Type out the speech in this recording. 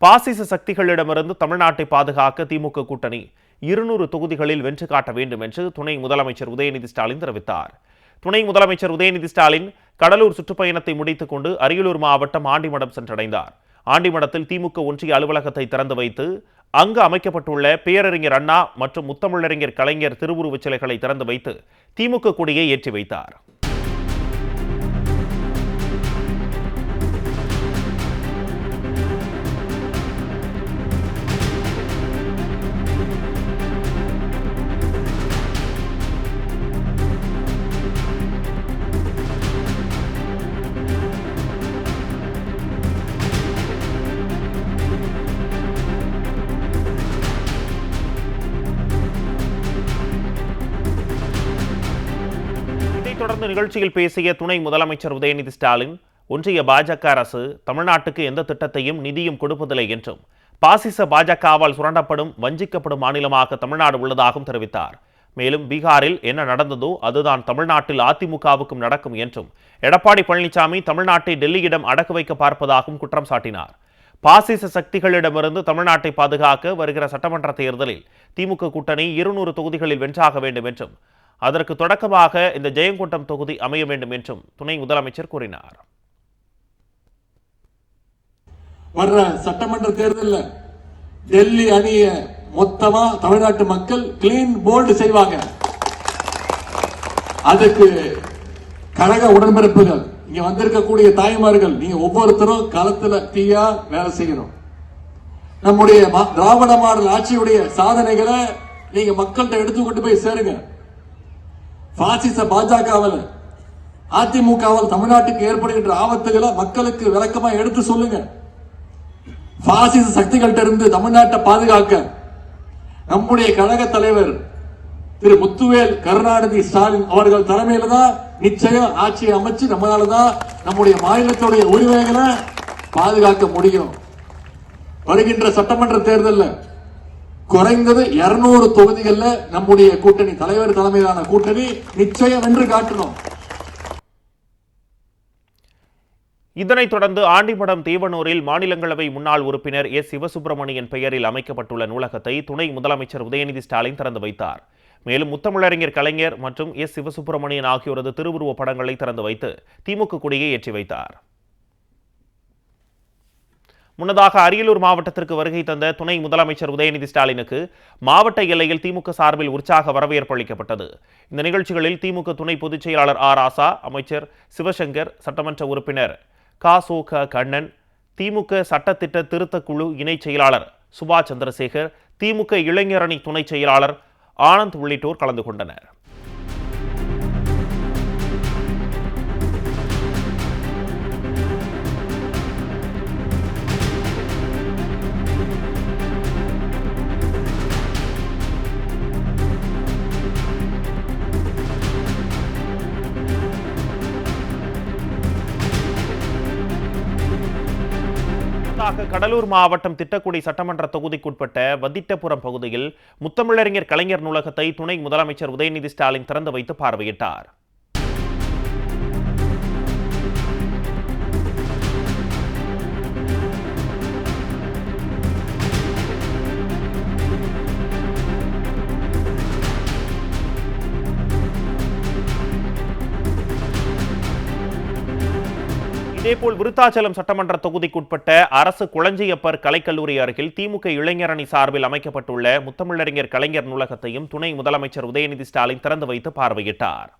பாசிச சக்திகளிடமிருந்து தமிழ்நாட்டை பாதுகாக்க திமுக கூட்டணி 200 தொகுதிகளில் வென்று காட்ட வேண்டும் என்று துணை முதலமைச்சர் உதயநிதி ஸ்டாலின் தெரிவித்தார். துணை முதலமைச்சர் உதயநிதி ஸ்டாலின் கடலூர் சுற்றுப்பயணத்தை முடித்துக் கொண்டு அரியலூர் மாவட்டம் ஆண்டிமடம் சென்றடைந்தார். ஆண்டிமடத்தில் திமுக ஒன்றிய அலுவலகத்தை திறந்து வைத்து அங்கு அமைக்கப்பட்டுள்ள பேரறிஞர் அண்ணா மற்றும் முத்தமிழறிஞர் கலைஞர் திருவுருவச் சிலைகளை திறந்து வைத்து திமுக கொடியை ஏற்றி வைத்தார். தொடர்ந்து நிகழ்ச்சியில் பேசிய துணை முதலமைச்சர் உதயநிதி ஸ்டாலின், ஒன்றிய பாஜக அரசு தமிழ்நாட்டுக்கு எந்த திட்டத்தையும் நிதியும் கொடுப்பதில்லை என்றும், பாசிச பாஜகவால் சுரண்டப்படும் வஞ்சிக்கப்படும் மாநிலமாக தமிழ்நாடு உள்ளதாகவும் தெரிவித்தார். மேலும் பீகாரில் என்ன நடந்ததோ அதுதான் தமிழ்நாட்டில் அதிமுகவுக்கும் நடக்கும் என்றும், எடப்பாடி பழனிசாமி தமிழ்நாட்டை டெல்லியிடம் அடக்கு வைக்க பார்ப்பதாகவும் குற்றம் சாட்டினார். பாசிச சக்திகளிடமிருந்து தமிழ்நாட்டை பாதுகாக்க வருகிற சட்டமன்ற தேர்தலில் திமுக கூட்டணி 200 தொகுதிகளில் வென்றாக வேண்டும் என்றும், அதற்கு தொடக்கமாக இந்த ஜெயங்கொண்டம் தொகுதி அமைய வேண்டும் என்றும் துணை முதலமைச்சர் கூறினார். வர்ற சட்டமன்ற தேர்தலில் டெல்லி அணிய மொத்தமா தமிழ்நாட்டு மக்கள் கிளீன் போல்டு செய்வாங்க. அதுக்கு கழக உடன்பிறப்புகள், இங்க வந்திருக்கக்கூடிய தாய்மார்கள், நீங்க ஒவ்வொருத்தரும் களத்துல தீயா வேலை செய்யணும். நம்முடைய திராவிட மாடல் ஆட்சியுடைய சாதனைகளை நீங்க மக்கள்கிட்ட எடுத்துக்கொண்டு போய் சேருங்க. பாசிச பாஜகவில் அதிமுகவில் தமிழ்நாட்டுக்கு ஏற்படுகின்ற ஆபத்துகளை மக்களுக்கு விளக்கமா எடுத்து சொல்லுங்க. பாசிச சக்திகள்கிட்ட இருந்து தமிழ்நாட்டை பாதுகாக்க நம்முடைய கழக தலைவர் திரு முத்துவேல் கருணாநிதி ஸ்டாலின் அவர்கள் தலைமையில தான் நிச்சயம் ஆட்சியை அமைச்சு நம்மளாலதான் நம்முடைய மாநிலத்துடைய உரிமைகளை பாதுகாக்க முடியும். வருகின்ற சட்டமன்ற தேர்தலில் குறைந்தது 200 தொகுதிகளில் நம்முடைய கூட்டணி தலைவர் தலைமையிலான கூட்டணி நிச்சயம் வென்று காட்டணும். இதனைத் தொடர்ந்து ஆண்டிமடம் தேவனூரில் மாநிலங்களவை முன்னாள் உறுப்பினர் எஸ் சிவசுப்பிரமணியன் பெயரில் அமைக்கப்பட்டுள்ள நூலகத்தை துணை முதலமைச்சர் உதயநிதி ஸ்டாலின் திறந்து வைத்தார். மேலும் முத்தமிழறிஞர் கலைஞர் மற்றும் எஸ் சிவசுப்பிரமணியன் ஆகியோரது திருவுருவ படங்களை திறந்து வைத்து திமுக கொடியை ஏற்றி வைத்தார். முன்னதாக அரியலூர் மாவட்டத்திற்கு வருகை தந்த துணை முதலமைச்சர் உதயநிதி ஸ்டாலினுக்கு மாவட்ட எல்லையில் திமுக சார்பில் உற்சாக வரவேற்பு அளிக்கப்பட்டது. இந்த நிகழ்ச்சிகளில் திமுக துணை பொதுச் செயலாளர் ஆர் ராசா, அமைச்சர் சிவசங்கர், சட்டமன்ற உறுப்பினர் க. கண்ணன், திமுக சட்டத்திட்ட திருத்தக்குழு இணைச் செயலாளர் சுபா சந்திரசேகர், திமுக இளைஞரணி துணை செயலாளர் ஆனந்த் உள்ளிட்டோர் கலந்து கொண்டனர். கடலூர் மாவட்டம் திட்டக்குடி சட்டமன்ற தொகுதிக்குட்பட்ட வதிட்டபுரம் பகுதியில் முத்தமிழறிஞர் கலைஞர் நூலகத்தை துணை முதலமைச்சர் உதயநிதி ஸ்டாலின் திறந்து வைத்து பார்வையிட்டார். இதேபோல் விருத்தாச்சலம் சட்டமன்ற தொகுதிக்குட்பட்ட அரசு குளஞ்சியப்பர் கலைக்கல்லூரி அருகில் திமுக இளைஞரணி சார்பில் அமைக்கப்பட்டுள்ள முத்தமிழறிஞர் கலைஞர் நூலகத்தையும் துணை முதலமைச்சர் உதயநிதி ஸ்டாலின் திறந்து வைத்து பார்வையிட்டார்.